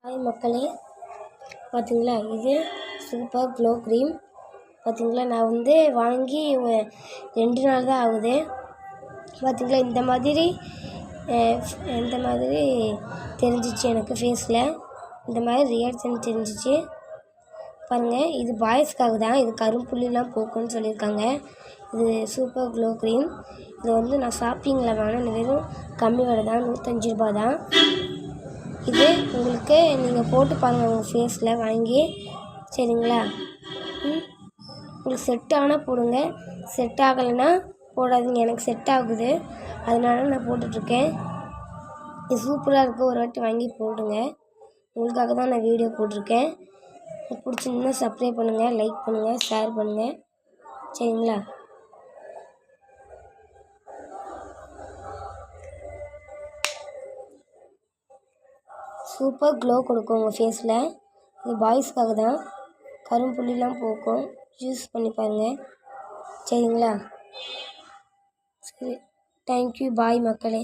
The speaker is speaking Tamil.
ஹாய் மக்களே, பார்த்தீங்களா இது சூப்பர் க்ளோ க்ரீம். பார்த்தீங்களா நான் வாங்கி 2 நாள் தான் ஆகுது. பார்த்தீங்களா இந்த மாதிரி தெரிஞ்சிச்சு எனக்கு ஃபேஸில். இந்த மாதிரி ரியாக்ஷன் தெரிஞ்சிச்சு பாருங்கள். இது பாய்ஸ்க்காக தான். இது கரும்புள்ளிலாம் போக்குன்னு சொல்லியிருக்காங்க. இது சூப்பர் க்ளோ க்ரீம். இது நான் ஷாப்பிங்கில் வாங்கினேன். வெறும் கம்மி விலை தான், 105 ரூபா தான். இது உங்களுக்கு நீங்கள் போட்டு பாருங்கள் உங்கள் ஃபேஸில் வாங்கி, சரிங்களா? உங்களுக்கு செட் ஆனால் போடுங்க, செட் ஆகலைன்னா போடாதீங்க. எனக்கு செட் ஆகுது, அதனால நான் போட்டுட்ருக்கேன். இது சூப்பராக இருக்குது. ஒரு வாட்டி வாங்கி போடுங்க. உங்களுக்காக தான் நான் வீடியோ போட்டிருக்கேன். பிடிச்சிருந்தா சப்ஸ்கிரைப் பண்ணுங்கள், லைக் பண்ணுங்கள், ஷேர் பண்ணுங்கள், சரிங்களா? சூப்பர் க்ளோ கொடுக்கும் உங்கள் ஃபேஸில். இது பாய்ஸ்க்காக தான். கரும்புள்ளிலாம் போக்கும். யூஸ் பண்ணி பாருங்கள், சரிங்களா? சரி, தேங்க்யூ, பாய் மக்களே.